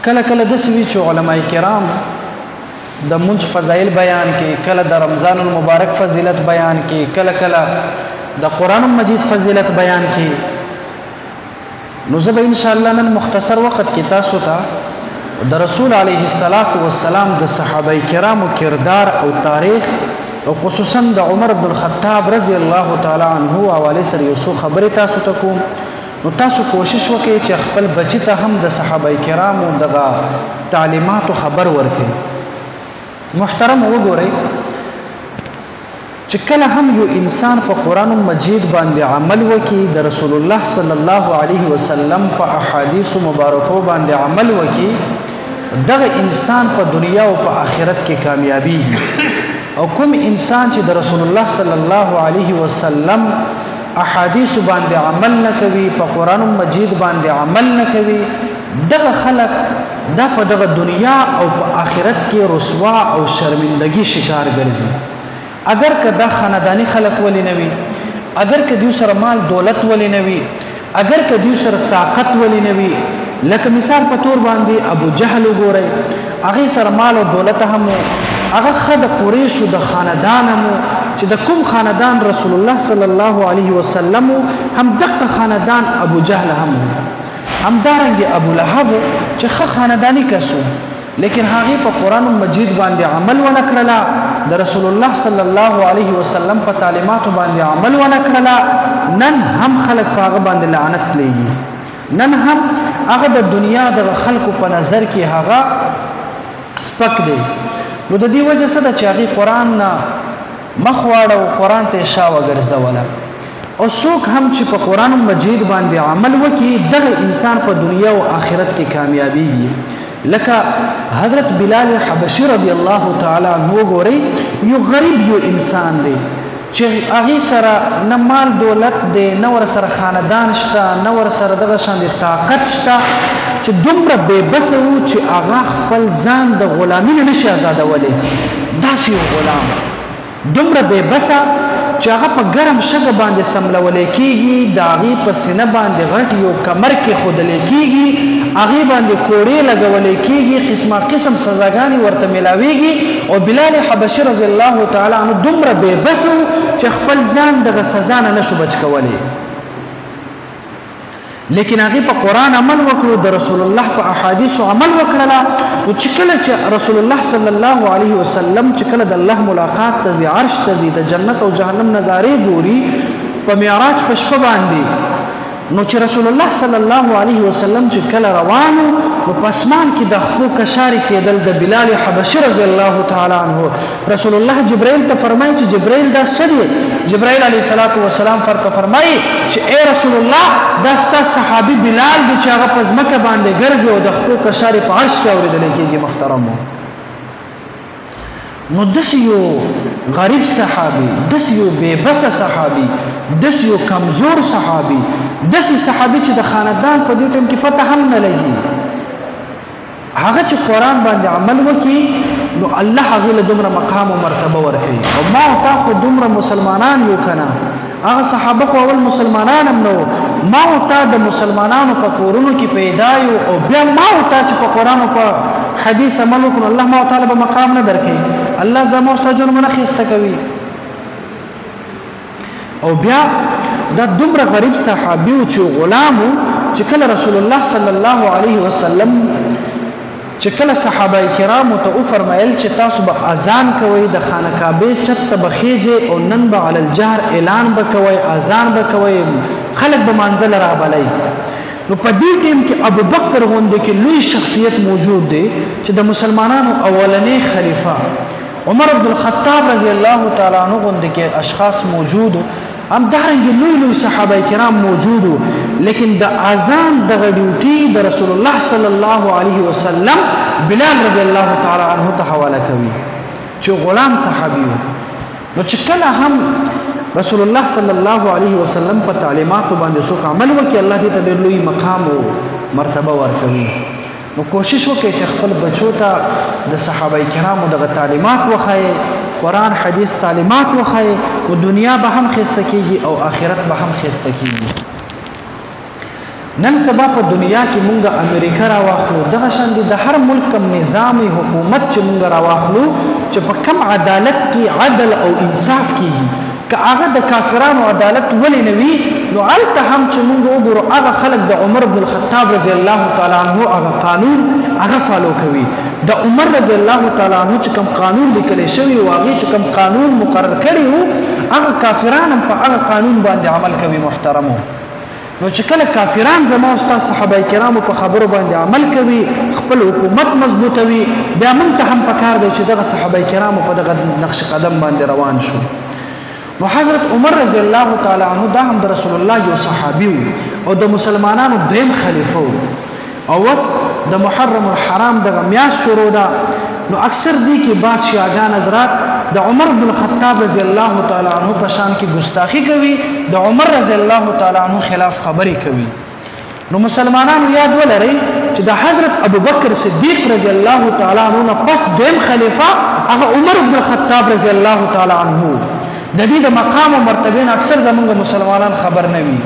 کله کله داسې وي چې علما کرام د منځ فضایل بیان کې، کله د رمضان المبارک فضیلت بیان کې، کله کله د قرآن مجید فضیلت بیان کې. نو زه به انشاءالله نن مختصر وخت کې تاسو ته د رسول علیه السلام د صحابه کرامو کردار او تاریخ او خصوصا د عمر بن الخطاب رضی الله تعالی عنه حواله سره یو څو خبرې تاسو ته کوم. نو تاسو کوشش وکړئ چې خپل بچی ته هم د صحابه کرامو دغه تعلیماتو خبر ورکړي. محترم وګورئ چې کله هم یو انسان په قرآن مجید باندې عمل وکړي، د رسول الله صلی الله علیه وسلم په احادیث مبارکو باندې عمل وکړي، دغه انسان په دنیا او په آخرت کې کامیابیږي. او کوم انسان چې د رسول الله صلی الله علیه وسلم احادیث باندې عمل نه کوي، په قرآن مجید باندې عمل نه کوي، دغه خلق دا په دغه دنیا او په آخرت کې رسوا او شرمندگی شکار ګرځي. اگر که دا خاندانی خلق ولی نوی، اگر که دیو سره مال دولت ولی نوی، اگر که دیو سره طاقت ولی نوی، لکه مثال په تور باندې ابو جهل وګورئ، هغه سره مال او دولت هم، هغه خد قریشو د خاندان هم چې د کوم خاندان رسول الله صلی الله علیه وسلم هم دغه خاندان ابو جهل هم همدارنګ ابو لهب چې ښه خاندانی کسو، لیکن هغه په قرآن مجید باندې عمل ونکړلا، د رسول الله صلی الله علیه وسلم په تعلیماتو باندې عمل ونکړلا. نن هم خلق په هغه باندې لعنت لګي، نن هم هغه د دنیا د خلکو په نظر کې هغه سپک دی. نو د دې وجه څه ده چې هغه قرآن نه مخ واړه او قرآن ته شا وګرځوله. او څوک هم چې په قرآن مجید باندې عمل وکړي، دغه انسان په دنیا او آخرت کې کامیابیږي. لکه حضرت بلال حبشی رضی الله تعالی عنہ ګورئ، یو غریب یو انسان دی چې هغه سره نه مال دولت دی، نه ور سره خاندان شته، نه ور سره دغه شان د طاقت شته، چې دومره بے بس وو چې هغه خپل ځان د غلامۍ نه نشي آزادولی. داسې یو غلام دومره بے بسه چې هغه په ګرم شګه باندې سملولی کېږي، د هغې په سینه باندې غټ یو کمر کې ښودلی کېږي، هغې باندې کوړې لګولی کېږي، قسمه قسم سزاګانې ورته میلاویږي. او بلال حبشي رضی الله تعالی عنه دومره بې بس و چې خپل ځان دغه سزا نه نشو بچ کولی، لیکن هغه په قرآن عمل وکړو، د رسول الله په احادیثو عمل وکړله. نو چې کله چې رسول الله صلی الله علیه وسلم چې کله د الله ملاقات ته ځي، عرش ته ځي، د جنت او جهنم نظارې ګوري په معراج په شپه باندې، نو چې رسول الله صلی الله علیه وسلم چې کله روانو، نو په اسمان کې د خپو کشارې کېدل د بلال حبشي رضی الله تعالی عنه. رسول الله جبرائیل ته فرمایي چې جبرائیل دا څه دی؟ جبرائیل علیه السلام فرمایي چې ای رسول الله دا ستا صحابي بلال دی چې هغه په ځمکه باندې ګرځي او د خپو کشارې په عرش کې اورېدلی کېږي. محترمو، نو داسې یو غریب صحابي، داسې یو بې بسه صحابي، داسې یو کمزور صحابي، داسې صحابي چې د خاندان په دې ټیم کې پته هم نه لګي، هغه چې قرآن باندې عمل وکړي، نو الله هغې له دومره مقام او مرتبه ورکوي. او ما او تا خو دومره مسلمانان یو که نه، هغه صحابه خو اول مسلمانان هم نه وو. ما او تا د مسلمانانو په کورونو کې پیدا یو، او بیا ما او تا چې په قرآن او په حدیث عمل وکړو، الله ما او تعالی به مقام نه درکوي، الله زما او ستا جرمونه ښایسته کوي. او بیا دا دومره غریب صحابي و چې غلام و، چې کله رسول الله صلی الله علیه وسلم چې کله صحابه کرامو ته وفرمایل چې تاسو به اذان کوئ، د خانه کعبې چت ته به خیجئ او نن به علی الجهر اعلان به کوئ، اذان به کوئ، خلک به منزل رابلئ. نو په دې ټیم کې ابو بکر غوندې کې لوی شخصیت موجود دی چې د مسلمانانو اولنی خلیفہ، عمر بن الخطاب رضی الله تعالی عنہ غوندې کې اشخاص موجود، همدارنګه لوی لوی صحابه کرام موجود، لیکن د اذان دغه ډیوټي د رسول الله صلی الله علیه وسلم بلال رضی الله تعالی عنہ ته حواله کوي چې غلام صحابي و. نو چې کله هم رسول الله صلی الله علیه وسلم په تعلیماتو باندې څوک عمل وکړي، الله دې ته ډېر لوی مقام او مرتبه ورکوي. نو کوشش وکړئ چې خپل بچو ته د صحابه کرامو دغه تعلیمات وښایئ، قرآن حدیث تعلیمات وښایئ، او دنیا به هم ښایسته کېږي او آخرت به هم ښایسته کېږي. نن سبا په دنیا کې مونږ امریکا را واخلو دغه شان د هر ملک کم نظام حکومت چې مونږ را واخلو چې په کم عدالت کې عدل او انصاف کیږي که هغه د کافرانو عدالت ولې نه وي نو هلته هم چې مونږ وګورو هغه خلک د عمر بن الخطاب رضی الله تعالی عنه هغه قانون هغه فالو کوي د عمر رضی الله تعالی عنه چې کوم قانون لیکل شوی او هغه چې کوم قانون مقرر کړی وو هغه کافران هم په هغه قانون باندې عمل کوي محترمو نو چې کله کافران زما او استاد صحابه کرامو په خبرو باندې عمل کوي خپل حکومت مضبوطوي بیا موږ ته هم پکار دی چې دغه صحابه کرامو په دغه نقش قدم باندې روان شو نو حضرت عمر رضی الله تعالی عنہ دا هم د رسول الله یو صحابي او د مسلمانانو دیم خلیفہ او وس د محرم الحرام دغه میاش شروع ده نو اکثر دی کې بعض شیعاګان حضرات د عمر بن الخطاب رضی الله تعالی عنہ په شان کې ګستاخی کوي د عمر رضی الله تعالی عنہ خلاف خبري کوي نو مسلمانانو یاد ولرئ چې د حضرت ابوبکر صدیق رضی الله تعالی عنہ نه پس دیم خلیفہ هغه عمر بن الخطاب رضی الله تعالی عنہ د دې د مقام او مرتبه اکثر زمونږ مسلمانان خبر نه وي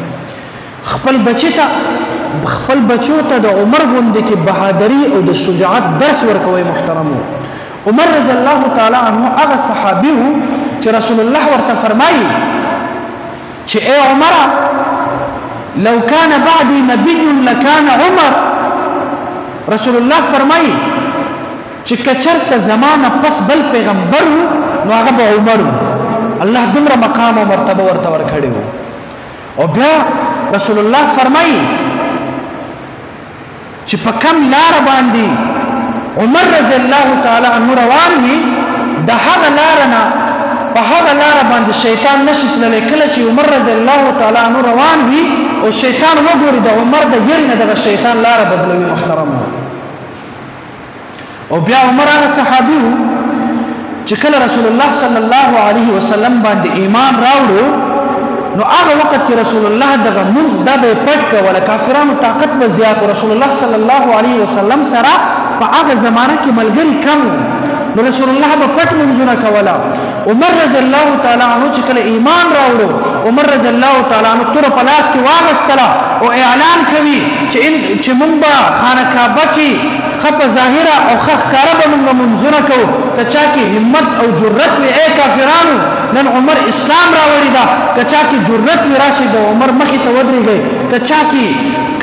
خپل بچو ته د عمر غوندې کې بهادری او د شجاعت درس ورکوي محترمو عمر رضی الله تعالی عنہ هغه صحابي وو چې رسول الله ورته فرمایي چې اے عمر لو كان بعدي نبي لكان عمر رسول الله فرمایي چې کچرته زمانه پس بل پیغمبر نو هغه به عمر الله دمره مقام او مرتبه ورته ورکړي وو او بیا رسول الله فرمایي چې په کم لار باندې عمر رضی الله تعالی عنہ روان وي د هغه لار نه په هغه لار باندې شیطان نشي تللی کله چې عمر رضی الله تعالی عنہ روان وي او شیطان وګوري د عمر د یری نه د شیطان لار بدلوي محترم او بیا عمر هغه صحابي چې کله رسول الله صلی الله علیه وسلم باندې ایمان راوړو نو هغه وخت کې رسول الله دغه منځ د به پټ کوله کافرانو طاقت به زیات رسول الله صلی الله علیه وسلم سره په هغه زمانه کې ملګری کم نو رسول الله په پټ منځونه کوله عمر رضی الله تعالی عنہ چې کله ایمان راوړو عمر رضی الله تعالی عنہ تر پلاس کې واغستله او اعلان کوي چې مونږ به خانه کعبه کې خپ ظاهره او خخ کاره به مونږ منځونه کوو کچا کې همت او جرأت وي اے کافرانو نن عمر اسلام راوړی دا کچا کې جرأت وي راشي د عمر مخې ته ودرېږي کچا کې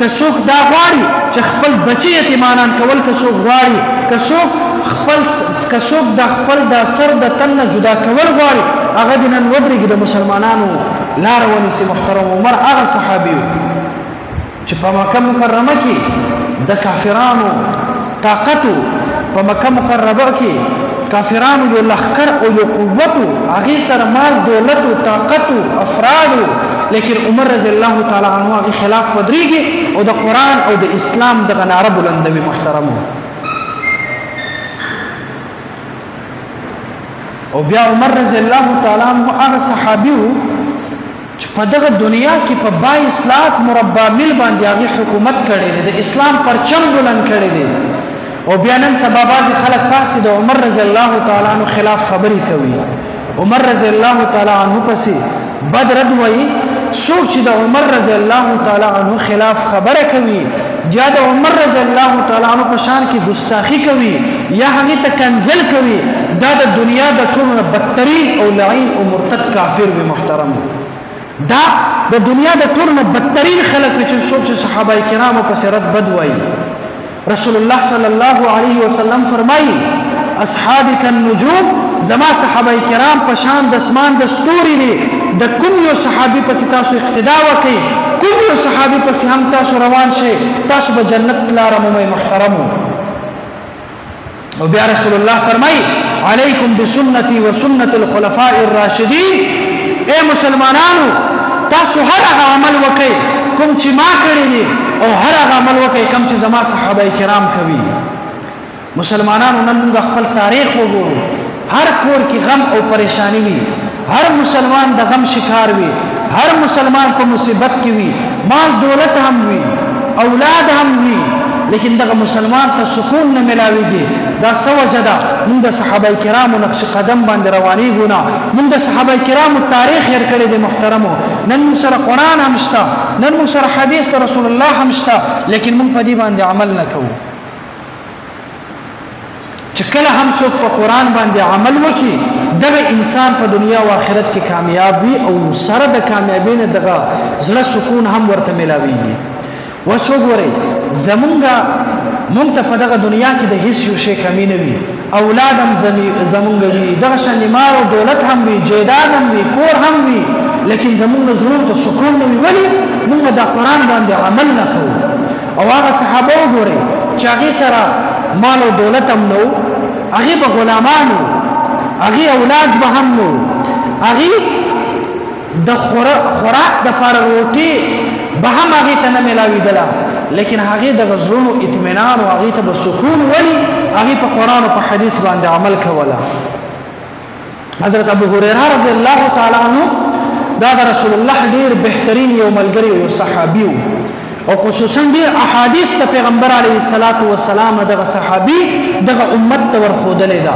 کڅوک دا غواړي چې خپل بچي یتیمانان کول کڅوک غواړي کڅوک د خپل د سر د تن جدا کول غواړي هغه د نن ودرېږي د مسلمانانو لار ونیسي محترم عمر هغه صحابي چې په مکه مکرمه کې د کافرانو طاقت په مکه مکرمه کې کافرانو یو لخر او یو قوت هغه سره مال دولت او طاقت او افراد لیکن عمر رضی الله تعالی عنہ هغه خلاف ودرېږي او د قران او د اسلام د غناره بلندوي محترمو او بیا عمر رضی الله تعالی عنہ هغه صحابي چې په دغه دنیا کې په 22 لاکھ مربع میل باندې هغه حکومت کړی دی د اسلام پرچم بلند کړی دی او بیا نن سبا بعض خلک پاسې د عمر رضی الله تعالی عنہ خلاف خبري کوي عمر رضی الله تعالی عنہ پسې بدرد وایي څوک چې د عمر رضی الله تعالی عنہ خلاف خبره کوي یا د عمر رضی الله تعالی عنہ په شان کې ګستاخی کوي یا هغه ته کنزل کوي دا د دنیا د ټولو بدترین او لعین او مرتد کافر وي محترم دا د دنیا د ټولو بدترین خلک چې څوک صحابه کرامو په سیرت بد وایي رسول الله صلی الله علیه وسلم فرمایي اصحابک النجوم زما صحابه کرام په شان د اسمان د ستوري دي د کوم یو صحابي په تاسو اقتدا وکړي کوم یو صحابي په هم تاسو روان شئ تاسو به جنت لاره مو محترمو او بیا رسول الله فرمایي علیکم بسنتی وسنت الخلفاء الراشدین اے مسلمانانو تاسو هر هغه عمل وکړئ کوم چې ما کړی دي او هر هغه عمل وکړئ کوم چې زما صحابه کرام کوي مسلمانانو نن موږ خپل تاریخ وګورو هر کور کې غم او پریشانی وي هر مسلمان د غم شکار وي هر مسلمان په مصیبت کې وي مال دولت هم وي اولاد هم وي لیکن دغه مسلمان ته سکون نه ملاويږي دا سوجدا موږ د صحابه کرامو نقش قدم باندې رواني غونا موږ د صحابه کرامو تاریخ هر کړی د محترمو نن سره قران هم شته نن موږ سره حدیث د رسول الله هم شته لیکن موږ په دې باندې عمل نه کوو چې کله هم څوک په قران باندې عمل وکړي دغه انسان په دنیا او آخرت کې کامیاب وي او سره د کامیابی نه دغه زړه سکون هم ورته ملاويږي وسوګوري مونږ ته په دغه دنیا کې د هیڅ یو شی کمی نه وي اولاد هم زمونږ وي دغه شان مال او دولت هم وي جیداد هم وي کور هم وي لیکن زمونږ زړه ته سکون نه وي ولی مونږ د قران باندې عمل نه کوو او هغه صحابه وګوري چې هغه سره مال او دولت هم نو هغه به غلامانو هغه اولاد به هم نو هغه د خوراک د پر روټي به هم هغه ته نه ملاویدله لیکن هغه د غزرونو اطمینان او هغه ته به سکون ولی هغه په قران او په حدیث باندې عمل کوله حضرت ابو هريره رضی الله تعالی عنہ دا رسول الله ډیر بهترین یو ملګری او صحابي او خصوصا ډیر احادیث د پیغمبر علیه الصلاۃ والسلام دغه صحابي دغه امت ته ورخودلې ده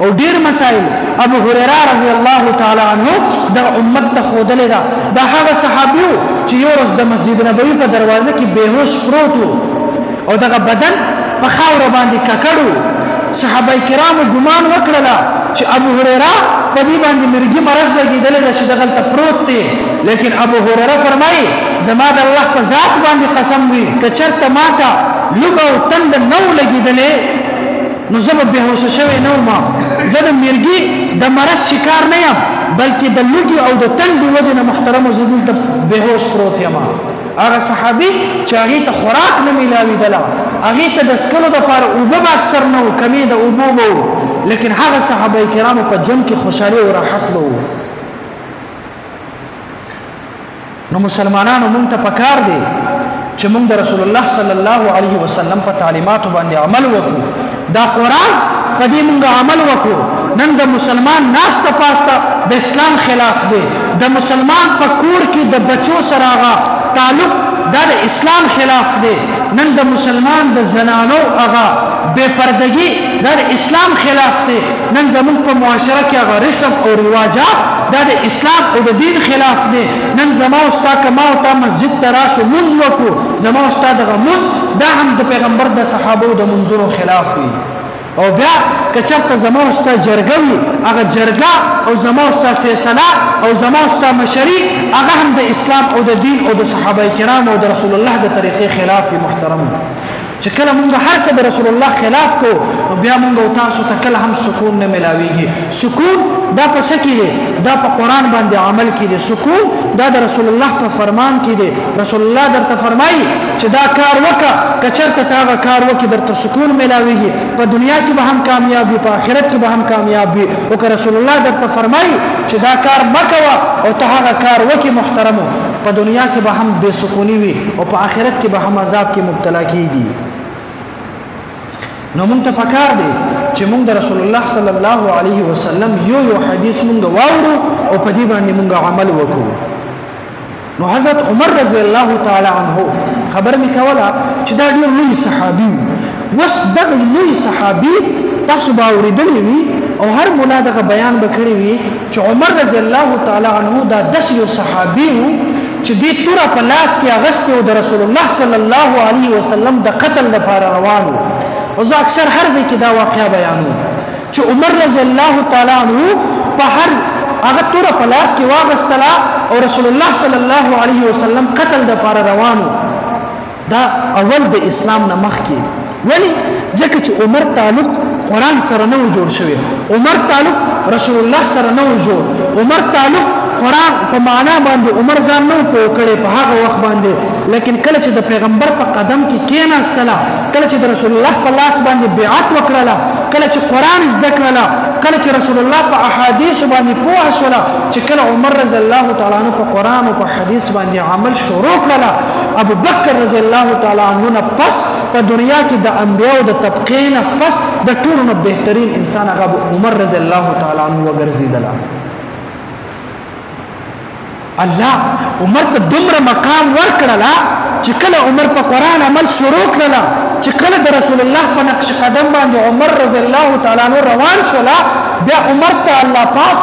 او ډیر مسائل ابو هريره رضی الله تعالی عنہ دغه امت ته خودلې ده دا هغه صحابي چې یو ورځ د مسجد نبوي په دروازه کې بهوش پروت او دغه بدن په خاور باندې ککړو صحابه کرامو ګمان وکړل چې ابو هريره په دې باندې مرګي مرز لګیدل چې دغه ته پروت دی لیکن ابو هريره فرمایي زما د الله په ذات باندې قسم وي کچرته ماته لګو تند نو لګیدلې نو زما بهوش شوی نو ما زه د مرګي د مرز شکار نه یم بلکې د لګي او د تند وجنه محترم زدل ته بهوش پروت یم هغه صحابي چې هغه ته خوراک نه ملاوي دلا هغه ته د سکلو د پاره اوبه اکثر نه کمی د اوبو لیکن هغه صحابه کرامو په جون کې خوشاله او راحت وو نو مسلمانانو مونږ ته پکار دي چې مونږ د رسول الله صلی الله علیه وسلم په تعلیماتو باندې عمل وکړو دا قران په دې مونږ عمل وکړو نن د مسلمان ناس پاسته د اسلام خلاف دی د مسلمان په کور کې د بچو سره هغه تعلق دا د اسلام خلاف دی نن د مسلمان د زنانو هغه بے پردگی دا د اسلام خلاف دی نن زمون په معاشره کې هغه رسم او رواجات دا د اسلام او د دین خلاف دی نن زما استا کما او تا مسجد تراشو منځ وکړو زما استا دغه منځ دا هم د پیغمبر د صحابه د منځونو خلاف وي او بیا کچرته زما استا جرګوي هغه جرګه او زما استا فیصله او زما استا مشري هغه هم د اسلام او د دین او د صحابه کرام او د رسول الله د طریقې خلاف محترم چې کله مونږ هر څه د رسول الله خلاف کو نو بیا مونږ او تاسو ته کله هم سکون نه ملاويږي سکون دا په سکی دی دا په قران باندې عمل کې دی سکون دا د رسول الله په فرمان کې دی رسول الله درته فرمایي چې دا کار وکړه کچرته تا کار وکړه درته سکون ملاويږي په دنیا کې به هم کامیاب وي په آخرت کې به هم کامیاب وي او که رسول الله درته فرمایي چې دا کار مکوه او ته هغه کار وکړه محترمو په دنیا کې به هم بے سکونی وي او په آخرت کې به هم عذاب کې مبتلا کیږي نو مونږ ته پکار دی چې مونږ د رسول الله صلی الله علیه وسلم یو حدیث مونږ واورو او په دې باندې مونږ عمل وکړو نو حضرت عمر رضی الله تعالی عنہ خبر می کوله چې دا ډیر لوی صحابي وس دغه لوی صحابي تاسو باورې دلی وي او هر مولا دغه بیان وکړي وي چې عمر رضی الله تعالی عنہ دا د یو صحابي چې دې تور په لاس کې اغسته او د رسول الله صلی الله علیه وسلم د قتل لپاره روانو او زه اکثر هر ځای کې دا واقعا بیانوم چې عمر رضی الله تعالی عنہ په هر هغه تور په لاس کې واغستلا او رسول الله صلی الله علیه وسلم قتل د لپاره روانو دا اول د اسلام نه مخکې ولی ځکه چې عمر تعلق قران سره نه جوړ شوی عمر تعلق رسول الله سره نه جوړ عمر تعلق قران په معنا باندې عمر ځان نو پوکړي په هغه وخت باندې لیکن کله چې د پیغمبر په قدم کې کېناستله کله چې د رسول الله په لاس باندې بیعت وکړه کله چې قران زده کړه کله چې رسول الله په احادیث باندې پوه شول چې کله عمر رضی الله تعالی عنہ په قران او په حدیث باندې عمل شروع کړه ابو بکر رضی الله تعالی عنہ پس په دنیا کې د انبیانو د طبقې نه پس د ټولو نه بهترین انسان هغه عمر رضی الله تعالی عنہ وګرځیدل الله عمر ته دومره مقام ورکړلا چې کله عمر په قران عمل شروع کړلا چې کله د رسول الله په نقش قدم باندې عمر رضی الله تعالی عنہ روان شولا بیا عمر ته الله پاک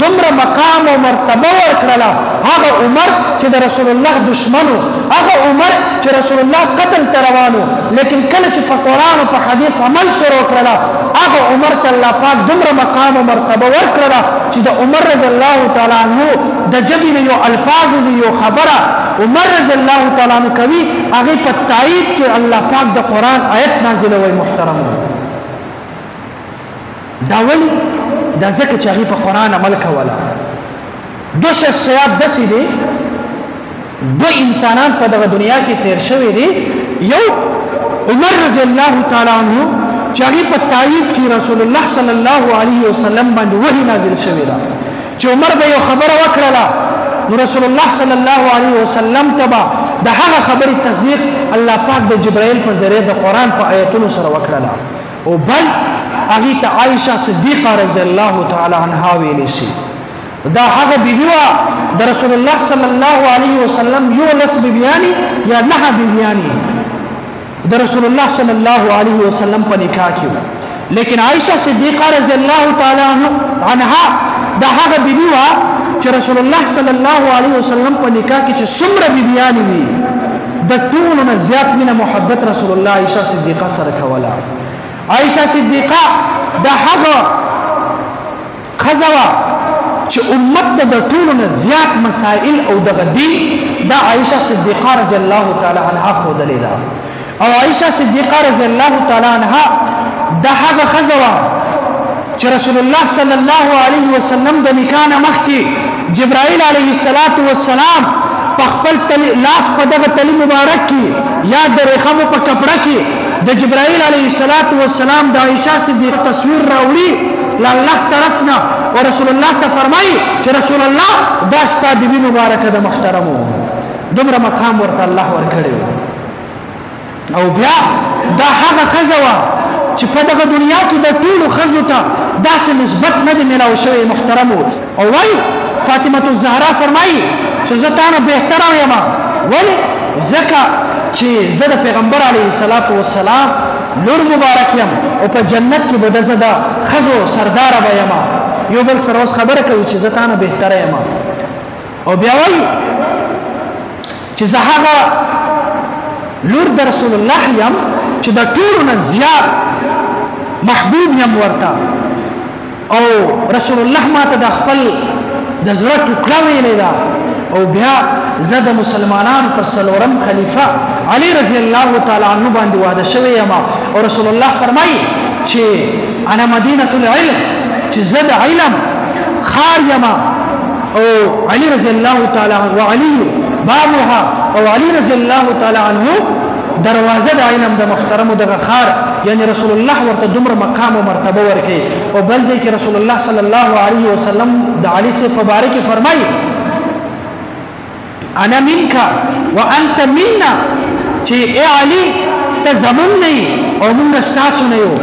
دومره مقام او مرتبه ورکړلا هغه عمر چې د رسول الله دشمنو هغه عمر چې رسول الله قتل تروانو لیکن کله چې په قران او په حدیث عمل شروع کړل هغه عمر ته الله پاک دومره مقام او مرتبه ورکړه چې د عمر رضی الله تعالی عنہ د جبین یو الفاظ یو خبره عمر رضی الله تعالی عنہ کوي هغه په تایید کې الله پاک د قران آیت نازل وي محترم دا ولی دا ځکه چې هغه په قران عمل کوله دو شخصیات داسې دي دو انسانان په دغه دنیا کې تیر شوي دي یو عمر رضی الله تعالی عنہ چې هغه په تایید کې رسول الله صلی الله علیه وسلم باندې وحی نازل شوی دا چې عمر به یو خبره وکړه نو رسول الله صلی الله علیه وسلم تبا د هغه خبرې تصدیق الله پاک د جبرائیل په ذریعه د قران په آیتونو سره وکړه او بل هغه ته عائشه صدیقه رضی الله تعالی عنها ویل شي دا هغه بیبیوا د رسول الله صلی الله علیه وسلم یو لس بیبیانی یا نه بیبیانی د رسول الله صلی الله علیه وسلم په نکاح کې لیکن عائشه صدیقه رضی الله تعالی عنها دا هغه بیبیوا چې رسول الله صلی الله علیه وسلم په نکاح کې چې څومره بیبیانی وي د ټولو نه زیات مینه محبت رسول الله عائشه صدیقه سره کوله عائشه صدیقه دا هغه خزوا چې امت د ټولو نه زیات مسائل او د غدي دا عائشه صدیقه رضی الله تعالی عنها خو دلیلا او عائشه صدیقه رضی الله تعالی عنها دا هغه خزوا چې رسول الله صلی الله علیه وسلم د نکاح مخکې جبرائیل علیه السلام په خپل لاس په دغه تلی مبارک کې یا د رخم په کپڑا کې د جبرائیل علیه السلام د عائشه صدیقه تصویر راوړي الله طرفنا ورسول الله ته فرمایي چې رسول الله دا ستا بیبي مبارکه د محترمو دومره مقام ورته الله ورکړي او بیا دا هغه خزوه چې په دغه دنیا کې د ټولو خزو ته داسې نسبت نه دی ملاو شوی محترمو او وایي فاطمه الزهرا فرمایي چې زه تانه بهتره یم ولې ځکه چې زه د پیغمبر علیه السلام لور مبارک یم او په جنت کې به د زده خزو سردار به یم یو بل سره اوس خبره کوي چې زه تانه بهتره یم او بیا وایي چې زه هغه لور د رسول الله یم چې د ټولو نه زیات محبوب یم ورته او رسول الله ماته د خپل د زړه ټوکړه ویلې ده او بیا زه د مسلمانانو پر څلورم خلیفہ علی رضی الله تعالی عنہ باندې واده شوی یم او رسول الله فرمایي چې انا مدینه العلم چې زه د علم خار یم او علی رضی الله تعالی عنہ وعلی بابها او علی رضی الله تعالی عنہ دروازه د علم د محترم د غخار یعنی رسول الله ورته دومره مقام او مرتبه ورکي او بل ځای کې رسول الله صلی الله علیه وسلم د علی سے مبارک فرمایي انا منك وانت منا چې اے علی ته زمون نه او موږ ستاسو نه یو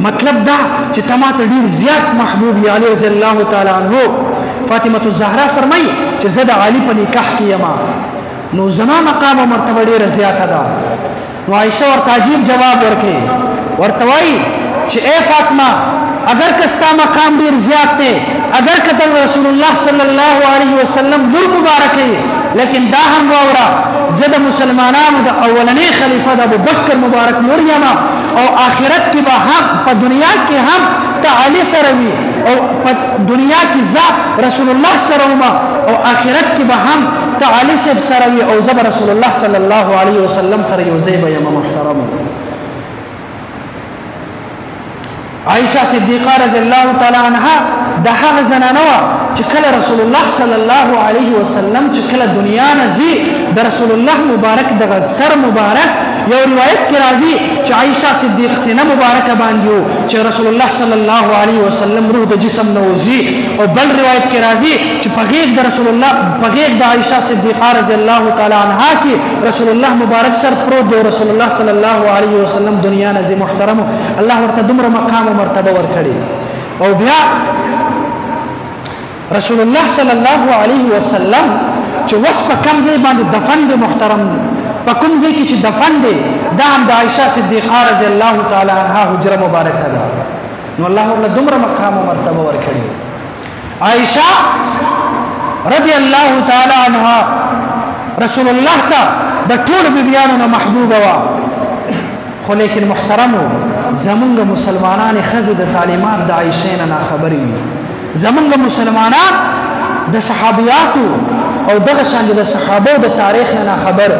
مطلب دا چې تماته ډیر زیات محبوب یا علی رضی الله تعالی عنہ فاطمه الزهرا فرمایي چې زه د علی په نکاح کې یم نو زما مقام او مرتبه ډیره زیاته ده نو عائشه ورته عجیب جواب ورکړي ورته وایي چې اے فاطمه اگر کستا مقام ډیر زیات دی اگر کته رسول الله صلی الله علیه وسلم نور مبارک لیکن دا هم وورا زده مسلمانانو د اولنی خلیفہ د ابوبکر مبارک مریم او آخرت کې به هم په دنیا کې هم تعالی سره وي او په دنیا کې ز رسول الله سره او آخرت کې به هم تعالی سره وي او زبر رسول الله صلی الله علیه وسلم سره یو ځای به یم محترم عائشه صدیقه رضی الله تعالی عنها د هغه زنانه چې کله رسول الله صلی الله علیه وسلم چې کله دنیا نه زی د رسول الله مبارک دغه سر مبارک یو روایت کې راځي چې عائشه صدیق سینه مبارک باندې چې رسول الله صلی الله علیه وسلم روح د جسم نوزي او بل روایت کې راځي چې په غیږ د رسول الله په غیږ د عائشه صدیقه رضی الله تعالی عنها کې رسول الله مبارک سر پروت دی رسول الله صلی الله علیه وسلم دنیا نه زی محترم الله ورته دومره مقام او مرتبه ورکړي او بیا رسول الله صلی الله علیه وسلم چې وس په کم ځای باندې دفن دي محترم په کوم ځای کې چې دفن دي دا هم د عائشه صدیقه رضی الله تعالی عنها حجره مبارکه ده نو الله ورله دومره مقام او مرتبه ورکړي عائشه رضی الله تعالی عنها رسول الله ته د ټولو بیبیانو نه محبوبه وه خو لیکن محترمو زمونږ مسلمانان ښځې د تعلیمات د عایشې نه ناخبرې وي زمونږ مسلمانان د صحابیاتو او دغه شان د صحابو د تاریخ نه ناخبر